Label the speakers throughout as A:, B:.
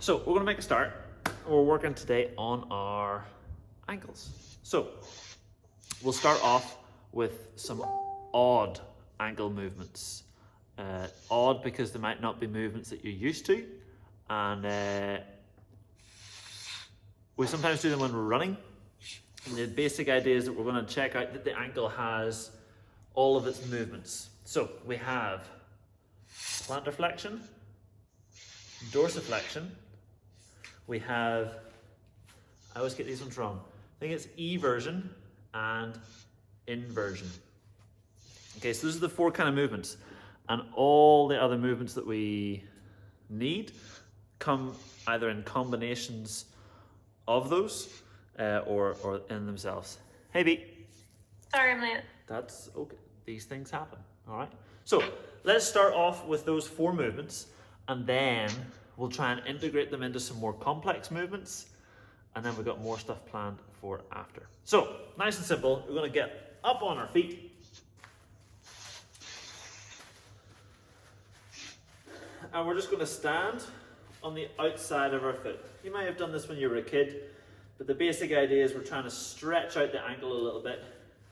A: So we're gonna make a start. We're working today on our ankles. So we'll start off with some odd ankle movements. Odd because they might not be movements that you're used to, and we sometimes do them when we're running. And the basic idea is that we're going to check out that the ankle has all of its movements. So we have plantar flexion, dorsiflexion. We have, I always get these ones wrong. I think it's eversion and inversion. Okay, so those are the four kind of movements, and all the other movements that we need come either in combinations of those or in themselves. Hey B.
B: Sorry, I'm late.
A: That's okay. These things happen. All right. So let's start off with those four movements, and then we'll try and integrate them into some more complex movements, and then we've got more stuff planned for after. So nice and simple. We're going to get up on our feet. And we're just going to stand on the outside of our foot. You might have done this when you were a kid, but the basic idea is we're trying to stretch out the ankle a little bit.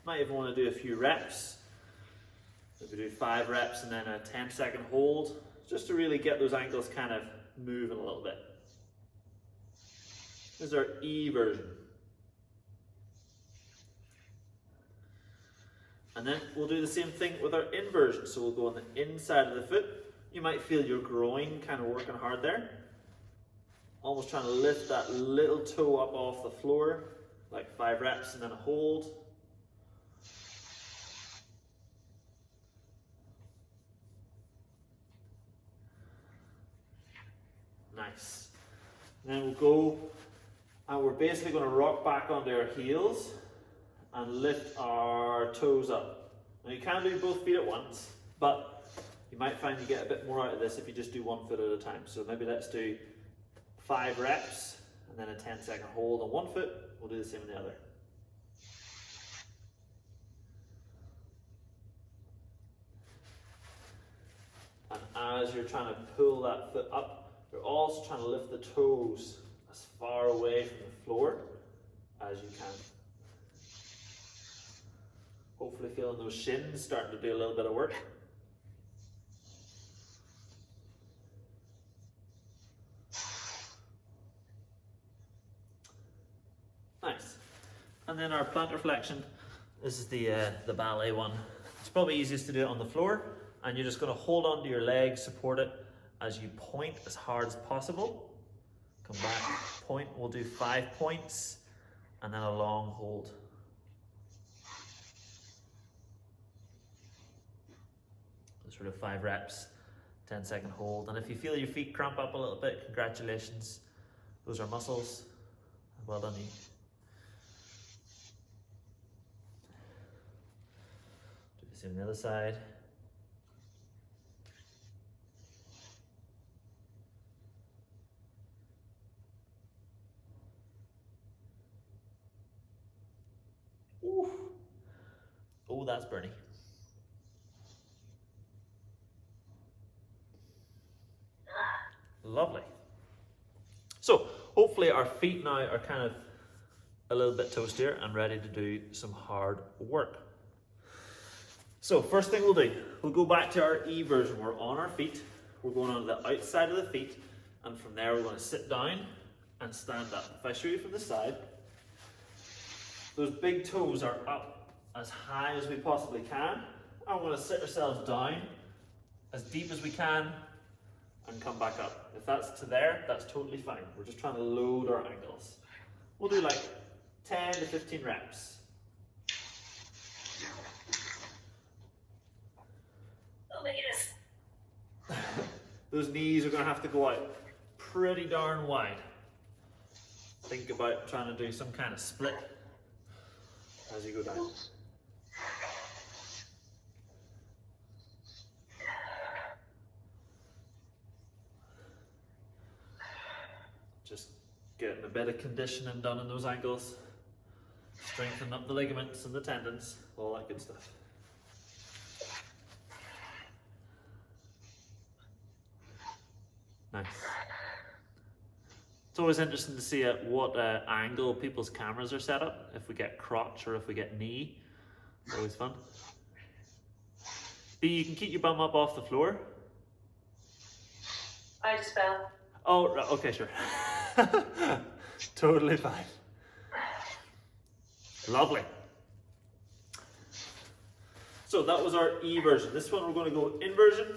A: Might even want to do a few reps. Maybe do 5 reps and then a 10-second hold, just to really get those ankles kind of moving a little bit. This is our eversion. And then we'll do the same thing with our inversion. So we'll go on the inside of the foot. You might feel your groin kind of working hard there. Almost trying to lift that little toe up off the floor, like 5 reps and then a hold. Nice. And then we'll go, and we're basically going to rock back onto our heels and lift our toes up. Now you can do both feet at once, but you might find you get a bit more out of this if you just do one foot at a time. So maybe let's do 5 reps and then a 10-second hold on one foot. We'll do the same on the other. And as you're trying to pull that foot up, you're also trying to lift the toes as far away from the floor as you can. Hopefully feeling those shins starting to do a little bit of work. Nice. And then our plantar flexion, this is the ballet one. It's probably easiest to do it on the floor, and you're just going to hold onto your leg, support it as you point as hard as possible. Come back, point. We'll do 5 points and then a long hold. Sort of 5 reps, 10-second hold. And if you feel your feet cramp up a little bit, congratulations. Those are muscles. Well done you. Do the same on the other side. Ooh. Oh, that's burny. Lovely. So hopefully our feet now are kind of a little bit toastier and ready to do some hard work. So first thing we'll do, we'll go back to our eversion. We're on our feet. We're going on the outside of the feet, and from there we're going to sit down and stand up. If I show you from the side, those big toes are up as high as we possibly can. And we're going to sit ourselves down as deep as we can and come back up. If that's to there, that's totally fine. We're just trying to load our ankles. We'll do like 10 to 15 reps.
B: Oh my goodness.
A: Those knees are going to have to go out pretty darn wide. Think about trying to do some kind of split as you go down. Just getting a bit of conditioning done in those ankles, strengthen up the ligaments and the tendons, all that good stuff. Nice. It's always interesting to see at what angle people's cameras are set up. If we get crotch or if we get knee. It's always fun. B, you can keep your bum up off the floor.
B: I just fell.
A: Oh, okay, sure. Totally fine. Lovely. So that was our E version. This one we're going to go inversion.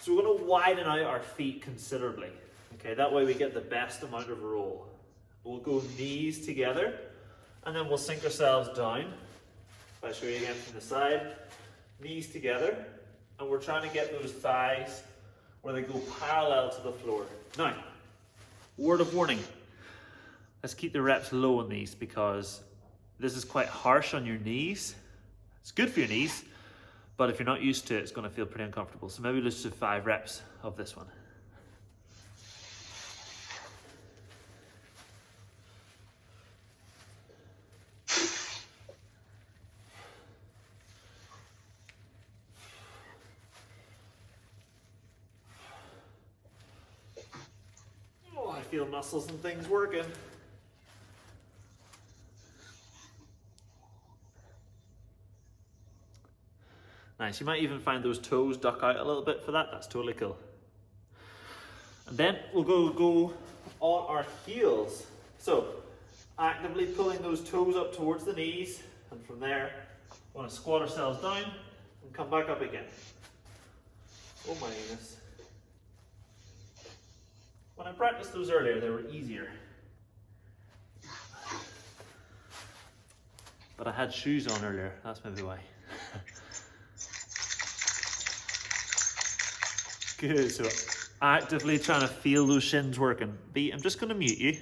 A: So we're going to widen out our feet considerably. Okay, that way we get the best amount of roll. We'll go knees together and then we'll sink ourselves down. If I show you again from the side, knees together, and we're trying to get those thighs where they go parallel to the floor. Now, word of warning, let's keep the reps low on these because this is quite harsh on your knees. It's good for your knees, but if you're not used to it, it's going to feel pretty uncomfortable. So maybe let's do 5 reps of this one. Oh, I feel muscles and things working. Nice, you might even find those toes duck out a little bit for that. That's totally cool. And then we'll go on our heels. So, actively pulling those toes up towards the knees, and from there, we want to squat ourselves down and come back up again. Oh my goodness. When I practiced those earlier, they were easier. But I had shoes on earlier, that's maybe why. Good, so actively trying to feel those shins working. B, I'm just going to mute you.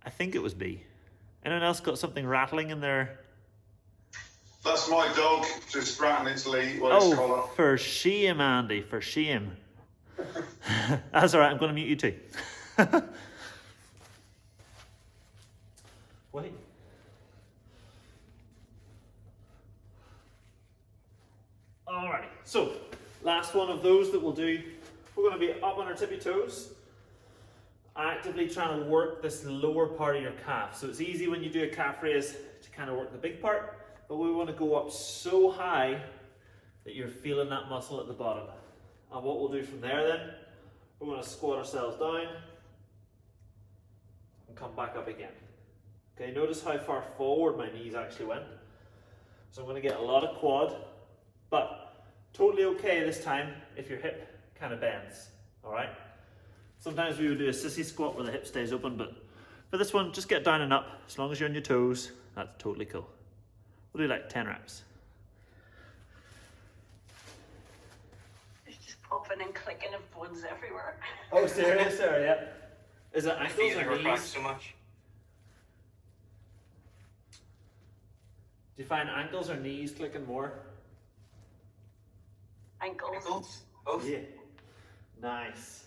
A: I think it was B. Anyone else got something rattling in their...
C: That's my dog, just rattling its collar.
A: For shame, Andy, for shame. That's all right, I'm going to mute you too. Wait. Alrighty, so last one of those that we'll do. We're going to be up on our tippy toes, actively trying to work this lower part of your calf. So it's easy when you do a calf raise to kind of work the big part, but we want to go up so high that you're feeling that muscle at the bottom. And what we'll do from there then, we're going to squat ourselves down and come back up again. Okay, notice how far forward my knees actually went. So I'm going to get a lot of quad, but totally okay this time if your hip kind of bends, all right? Sometimes we would do a sissy squat where the hip stays open, but for this one, just get down and up. As long as you're on your toes, that's totally cool. We'll do like 10 reps.
B: It's just popping and clicking and bones everywhere.
A: Oh, serious? Sorry, yeah. Is it ankles or knees?
D: So much.
A: Do you find ankles or knees clicking more?
B: Ankles.
D: Both.
A: Yeah. Nice.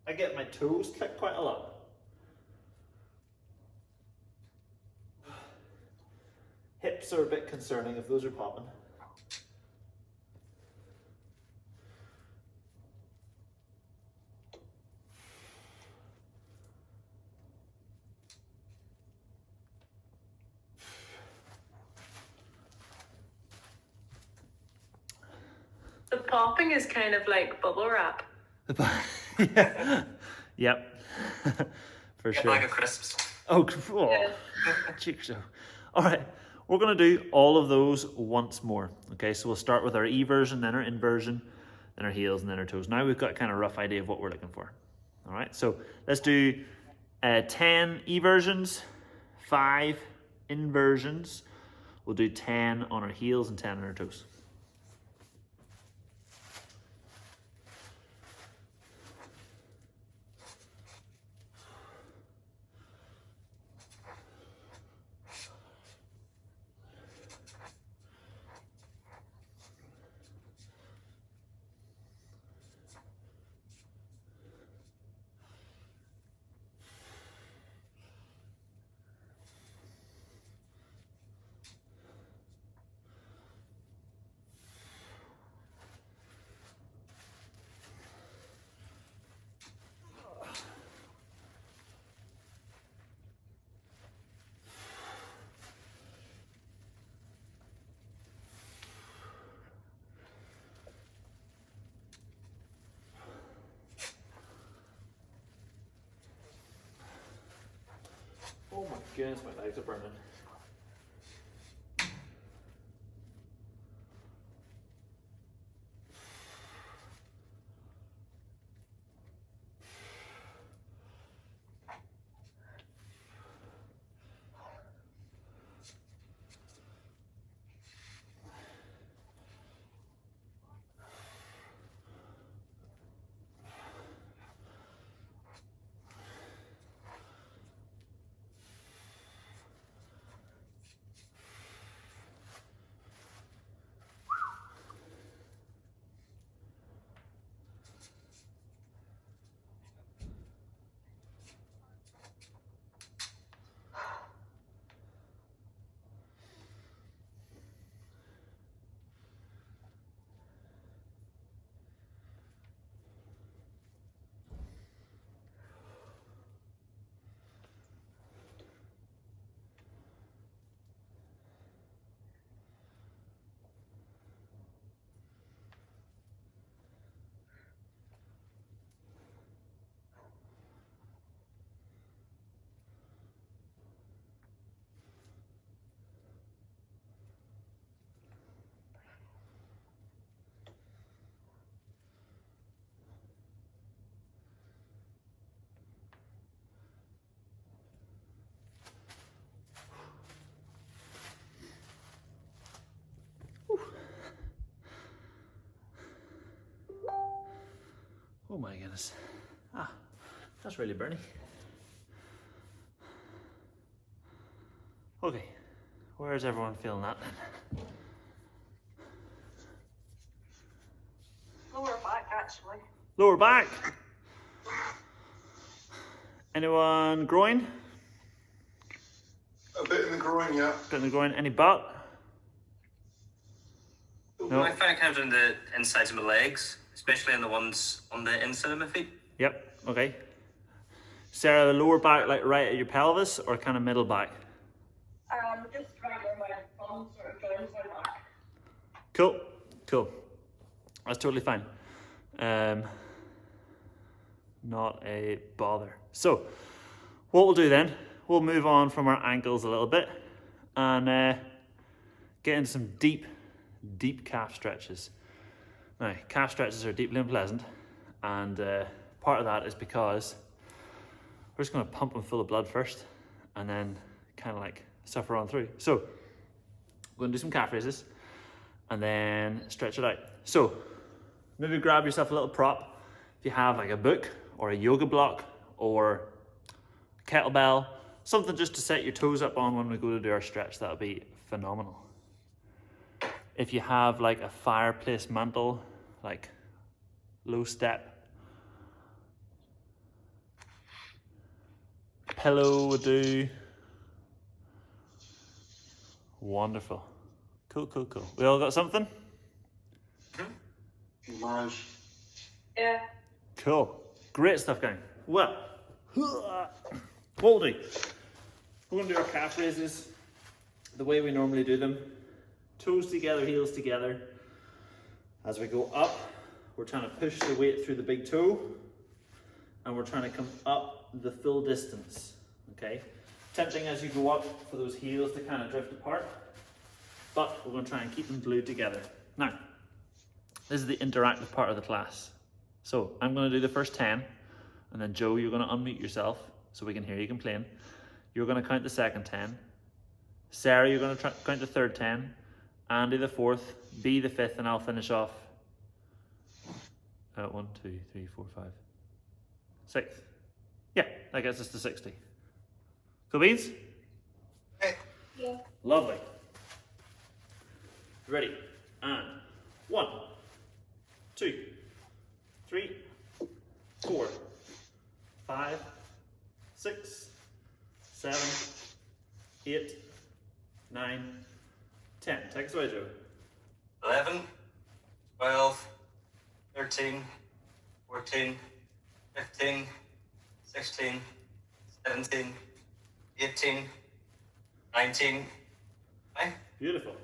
A: I get my toes click quite a lot. Hips are a bit concerning if those are popping.
B: The popping is kind of like bubble wrap.
A: Yeah. Yep. For
D: Get
A: sure.
D: like a crisps.
A: Oh,
B: Yeah.
A: cheek show. All right, we're going to do all of those once more. Okay, so we'll start with our E version, then our inversion, then our heels, and then our toes. Now we've got kind of a rough idea of what we're looking for. All right, so let's do 10 E versions, 5 inversions. We'll do 10 on our heels and 10 on our toes. goodness, my legs are burning. Oh my goodness. Ah, that's really burny. Okay, where's everyone feeling that then?
B: Lower back, actually.
A: Lower back. Anyone groin?
C: A bit in the groin, yeah.
A: Bit in the groin. Any butt? No.
D: I find it kind of in the insides of my legs, especially on the ones on the inside of my feet.
A: Yep, okay. Sarah, the lower back, like right at your pelvis, or kind of middle back?
B: Just right where my thumb sort of joins my back.
A: Cool, cool. That's totally fine. Not a bother. So, what we'll do then, we'll move on from our ankles a little bit and get into some deep calf stretches. Now, calf stretches are deeply unpleasant, and part of that is because we're just going to pump them full of blood first and then kind of like suffer on through. So, we're going to do some calf raises and then stretch it out. So, maybe grab yourself a little prop. If you have like a book or a yoga block or a kettlebell, something just to set your toes up on when we go to do our stretch, that would be phenomenal. If you have like a fireplace mantle, like low step, pillow would do. Wonderful. Cool, cool, cool. We all got something?
C: Nice.
B: Yeah.
A: Cool. Great stuff, gang. Well, what we'll do, we're going to do our calf raises the way we normally do them. Toes together, heels together. As we go up, we're trying to push the weight through the big toe, and we're trying to come up the full distance, okay? Tempting as you go up for those heels to kind of drift apart, but we're going to try and keep them glued together. Now, this is the interactive part of the class. So I'm going to do the first 10, and then Joe, you're going to unmute yourself so we can hear you complain. You're going to count the second 10. Sarah, you're going to count the third 10. Andy the fourth, B the fifth, and I'll finish off. 1, 2, 3, 4, 5, 6. Yeah, that gets us to 60. Cool beans?
B: Yeah.
A: Lovely. Ready? And 1, 2, 3, 4, 5, 6, 7, 8, 9, 10. Take us away, Joe.
D: 11, 12, 13, 14, 15, 16, 17, 18, 19, right?
A: Beautiful.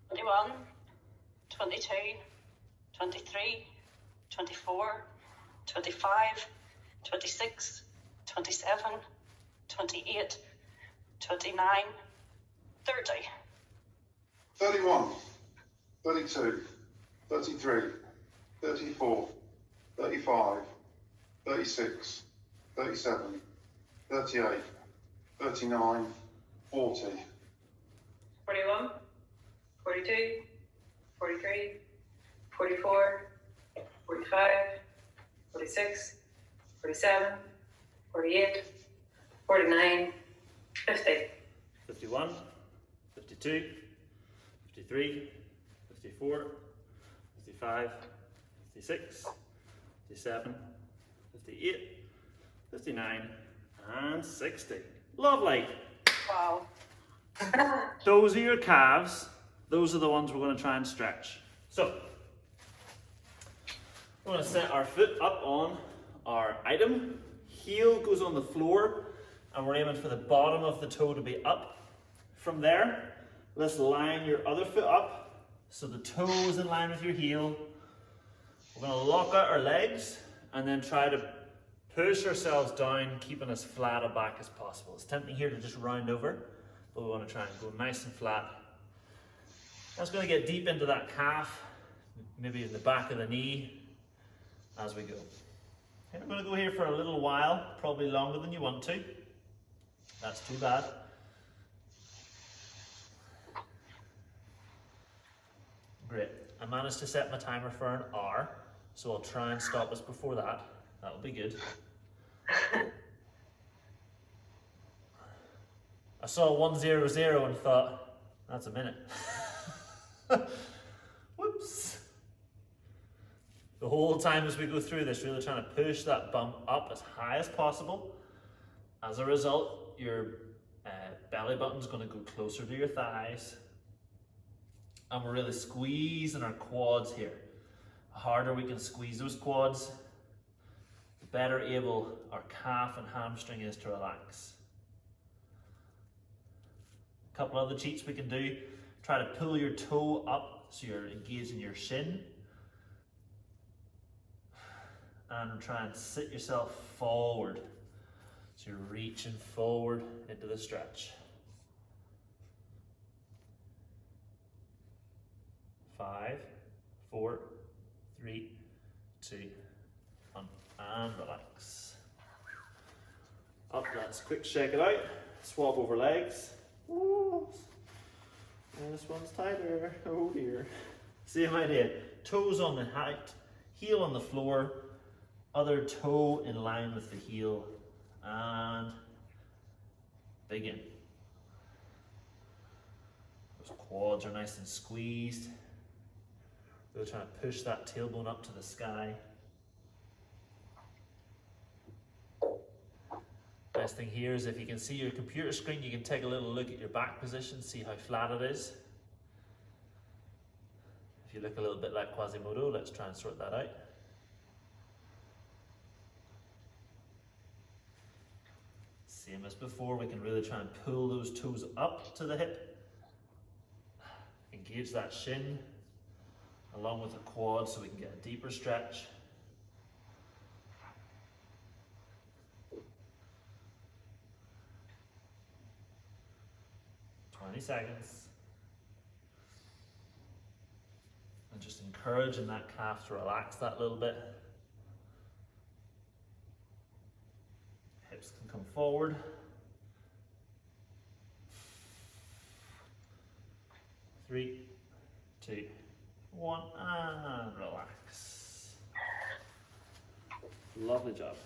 B: 21, 22, 23, 24, 25, 26, 27, 28, 29, 30.
C: 31, 32, 33, 34, 35, 36, 37, 38, 39, 40.
E: 41, 42, 43, 44, 45, 46, 47, 48, 49, 50.
A: 51, 52, 53, 54, 55, 56, 57, 58, 59, and 60. Lovely.
B: Wow.
A: Those are your calves. Those are the ones we're going to try and stretch. So, we're going to set our foot up on our item. Heel goes on the floor, and we're aiming for the bottom of the toe to be up. From there, let's line your other foot up so the toe is in line with your heel. We're going to lock out our legs and then try to push ourselves down, keeping as flat a back as possible. It's tempting here to just round over, but we want to try and go nice and flat. That's going to get deep into that calf, maybe in the back of the knee as we go. Okay, we're going to go here for a little while, probably longer than you want to. That's too bad. Great. I managed to set my timer for an hour, so I'll try and stop us before that. That'll be good. I saw 100 and thought, that's a minute. Whoops. The whole time as we go through this, really trying to push that bump up as high as possible. As a result, your belly button's going to go closer to your thighs. And we're really squeezing our quads here. The harder we can squeeze those quads, the better able our calf and hamstring is to relax. A couple other cheats we can do. Try to pull your toe up so you're engaging your shin. And try and sit yourself forward. So you're reaching forward into the stretch. 5, 4, 3, 2, 1, and relax. Up, let's quick shake it out. Swap over legs. Ooh. This one's tighter. Oh dear. Same idea. Toes on the height, heel on the floor, other toe in line with the heel, and begin. Those quads are nice and squeezed. We're trying to push that tailbone up to the sky. Best thing here is if you can see your computer screen, you can take a little look at your back position, see how flat it is. If you look a little bit like Quasimodo, let's try and sort that out. Same as before, we can really try and pull those toes up to the hip. Engage that shin along with the quad so we can get a deeper stretch. Seconds. And just encouraging that calf to relax that little bit. Hips can come forward. 3, 2, 1, and relax. Lovely job.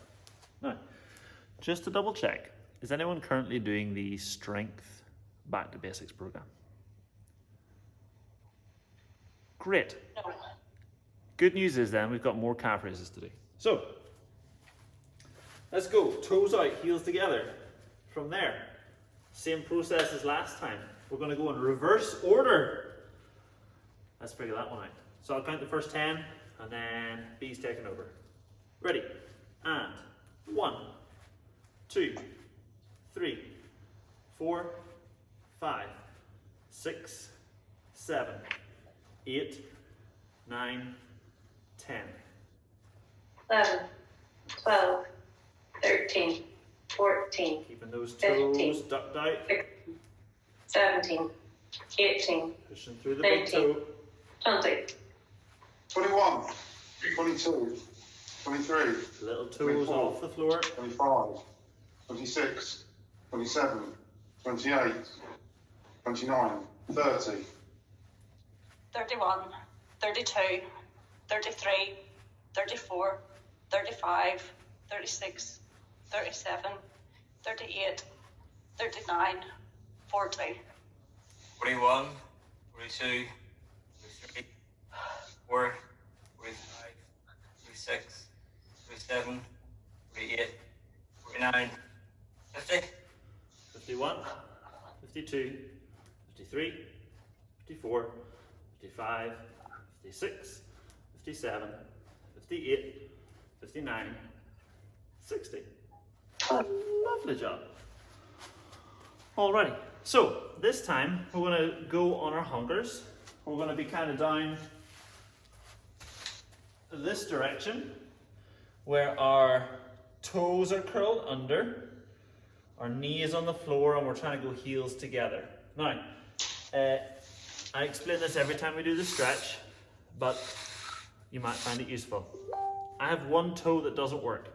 A: Now, just to double check, is anyone currently doing the strength Back to Basics program? Great.
B: No.
A: Good news is then we've got more calf raises to do. So, let's go. Toes out, heels together. From there, same process as last time. We're going to go in reverse order. Let's figure that one out. So I'll count the first 10 and then B's taking over. Ready? And 1, 2, 3, 4, 5, 6, 7, 8, 9, 10.
E: 11, 12, 13, 14,
A: Keeping those toes
E: 15.
A: ducked out.
E: 17, 18,
A: Pushing through the big
E: 19.
A: toe.
E: 20.
C: 21, 22, 23,
A: Little toes
C: 24.
A: off the floor.
C: 25, 26, 27, 28, 29, 30.
B: 31, 32, 33, 34, 35, 36, 37, 38, 39, 40.
D: 41, 42, 43, 44, 45, 46, 47, 48, 49, 50.
A: 51, 52, 53, 54, 55, 56, 57, 58, 59, 60. Lovely job. Alrighty, so this time we're going to go on our hunkers. We're going to be kind of down this direction where our toes are curled under, our knee is on the floor, and we're trying to go heels together. Now, I explain this every time we do the stretch, but you might find it useful. I have one toe that doesn't work.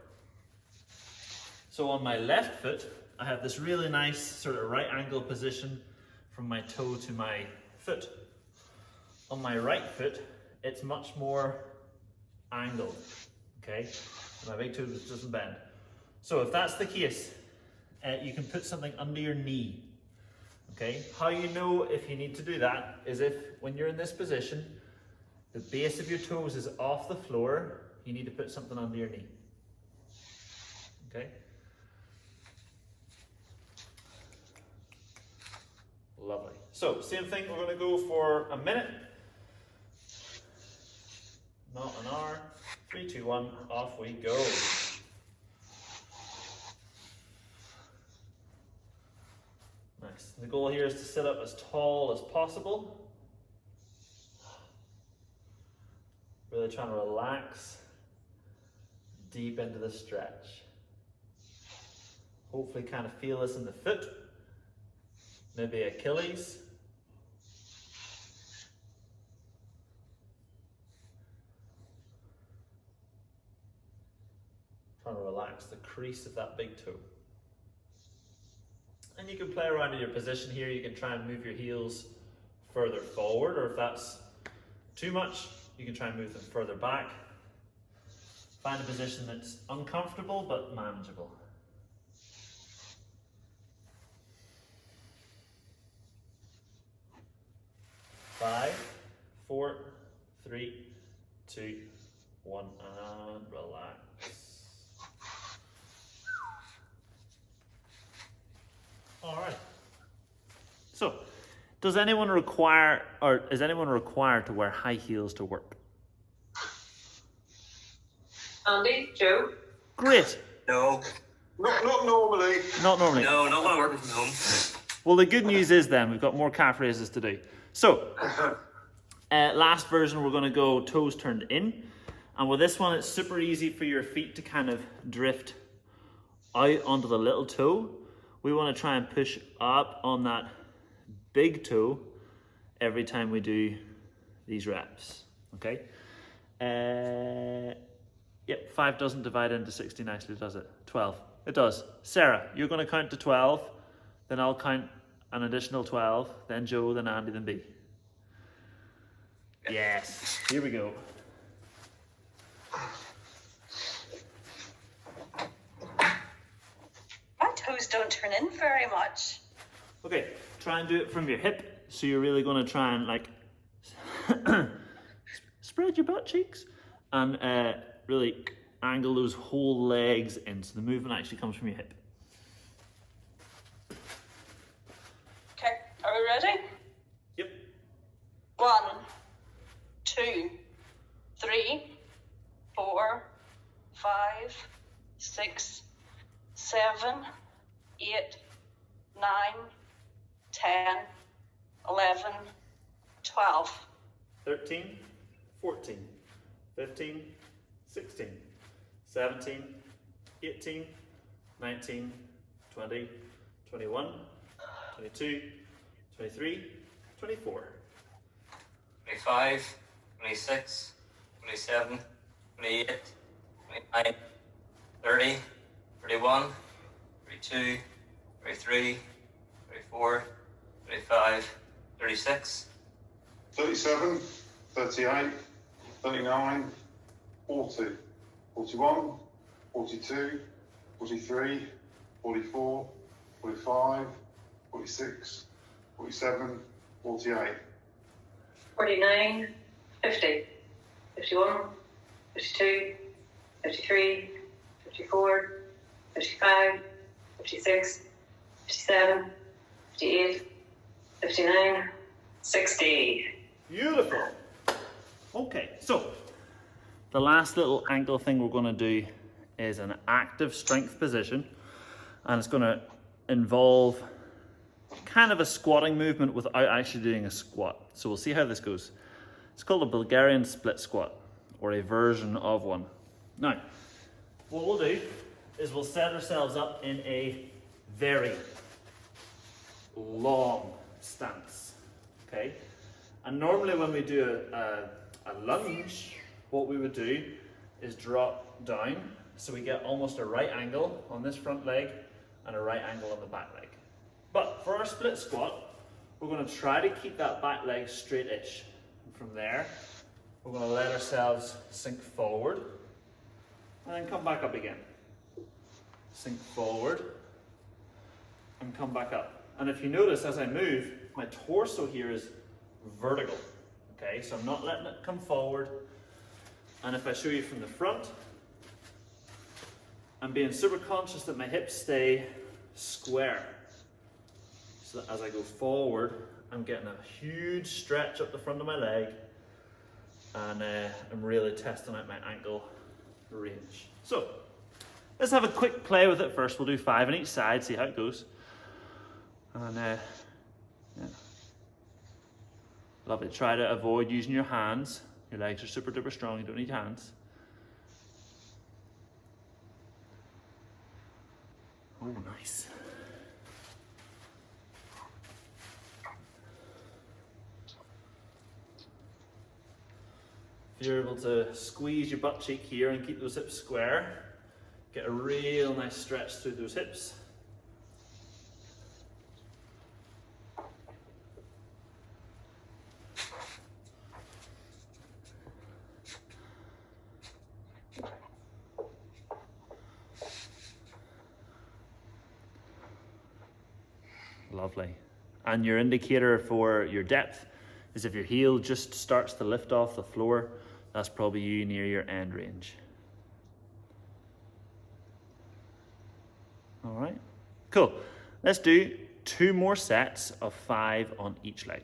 A: So on my left foot, I have this really nice sort of right angle position from my toe to my foot. On my right foot, it's much more angled, okay? My big toe just doesn't bend. So if that's the case, you can put something under your knee, okay? How you know if you need to do that is if, when you're in this position, the base of your toes is off the floor, you need to put something under your knee, okay? Lovely. So, same thing, we're going to go for a minute. Not an hour. 3, 2, 1, off we go. Nice. The goal here is to sit up as tall as possible. Really trying to relax deep into the stretch. Hopefully kind of feel this in the foot. Maybe Achilles. Trying to relax the crease of that big toe. And you can play around in your position here. You can try and move your heels further forward, or if that's too much, you can try and move them further back. Find a position that's uncomfortable but manageable. Five, 4, 3, 2, 1, and relax. All right. So, does anyone require, or is anyone required to wear high heels to work?
E: Andy, Joe?
A: Great.
D: No,
C: Not normally.
A: Not normally.
D: no, not when I'm working from home.
A: Well, the good news is then we've got more calf raises to do. So, last version we're going to go toes turned in, and with this one it's super easy for your feet to kind of drift out onto the little toe. We want to try and push up on that big toe every time we do these reps. Okay. Yep, 5 doesn't divide into 60 nicely, does it? 12. It does. Sarah, you're going to count to 12, then I'll count an additional 12, then Joe, then Andy, then B. Yes, here we go.
B: My toes don't turn in very much.
A: Okay, try and do it from your hip. So you're really going to try and like spread your butt cheeks and really angle those whole legs in. So the movement actually comes from your hip.
B: Okay, are we ready?
A: Yep.
B: 1, 2, 3, 4, 5, 6, 7, 8, 9, 10, 11, 12.
A: 13, 14, 15, 16, 17, 18, 19, 20, 21, 22, 23, 24.
D: 25, 26, 27, 28, 29, 30, 31, 32, 33, 34, 35, 36,
C: 37, 38, 39, 40, 41, 42, 43, 44, 45, 46, 47, 48.
E: 49, 50, 51, 52, 53, 54, 55, 56, 57, 58, 59, 60.
A: Beautiful. Okay, so the last little ankle thing we're going to do is an active strength position, and it's going to involve kind of a squatting movement without actually doing a squat. So we'll see how this goes. It's called a Bulgarian split squat, or a version of one. Now, what we'll do is we'll set ourselves up in a very long stance, okay? And normally when we do a lunge, what we would do is drop down, so we get almost a right angle on this front leg and a right angle on the back leg. But for our split squat, we're going to try to keep that back leg straight-ish. And from there, we're going to let ourselves sink forward and then come back up again. Sink forward and come back up. And if you notice, as I move, my torso here is vertical. Okay, so I'm not letting it come forward. And if I show you from the front, I'm being super conscious that my hips stay square. So that as I go forward, I'm getting a huge stretch up the front of my leg, and I'm really testing out my ankle range. So let's have a quick play with it first. We'll do 5 on each side, see how it goes. And yeah. Lovely. Try to avoid using your hands. Your legs are super duper strong, you don't need hands. Oh, nice. If you're able to squeeze your butt cheek here and keep those hips square, get a real nice stretch through those hips. Lovely. And your indicator for your depth is if your heel just starts to lift off the floor, that's probably you near your end range. All right, cool. Let's do 2 more sets of 5 on each leg.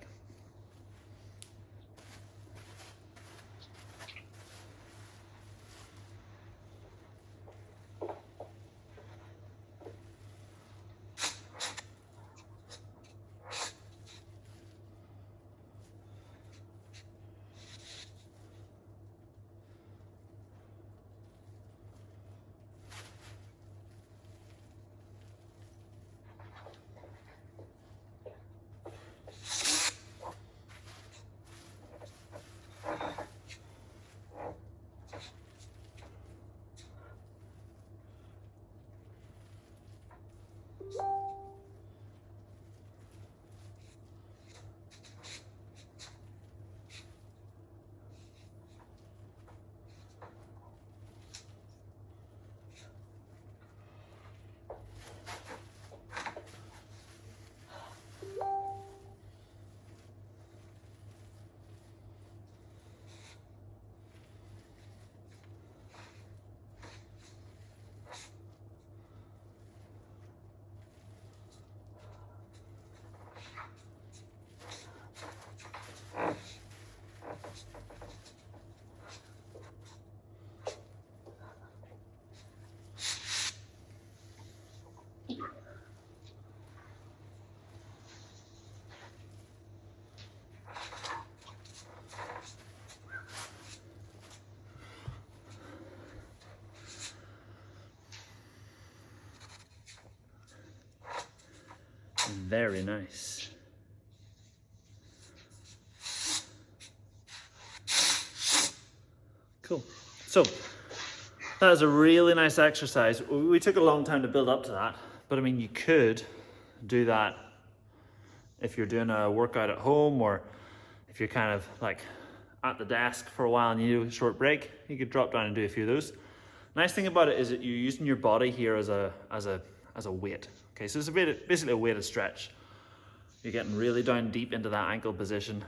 A: Very nice. Cool. So that is a really nice exercise. We took a long time to build up to that, but I mean, you could do that if you're doing a workout at home, or if you're kind of like at the desk for a while and you do a short break, you could drop down and do a few of those. Nice thing about it is that you're using your body here as a weight. Okay, so it's basically a weighted stretch. You're getting really down deep into that ankle position,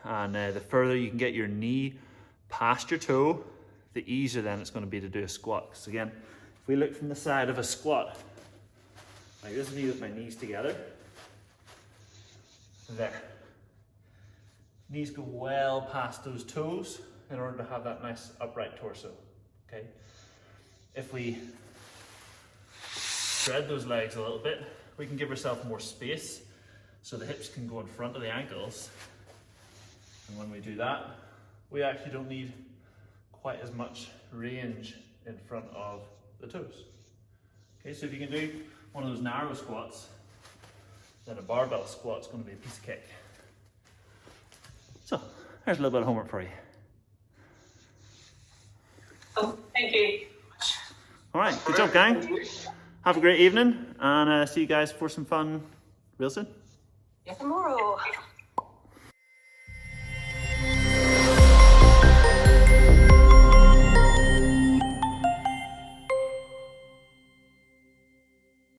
A: and the further you can get your knee past your toe, the easier then it's going to be to do a squat. Because again, if we look from the side of a squat, like this is me with my knees together. There. Knees go well past those toes in order to have that nice upright torso. Okay. If we spread those legs a little bit, we can give ourselves more space so the hips can go in front of the ankles. And when we do that, we actually don't need quite as much range in front of the toes. Okay, so if you can do one of those narrow squats, then a barbell squat's going to be a piece of cake. So, there's a little bit of homework for you.
E: Oh, thank you.
A: All right, good job, gang. Have a great evening, and see you guys for some fun real soon.
B: Tomorrow.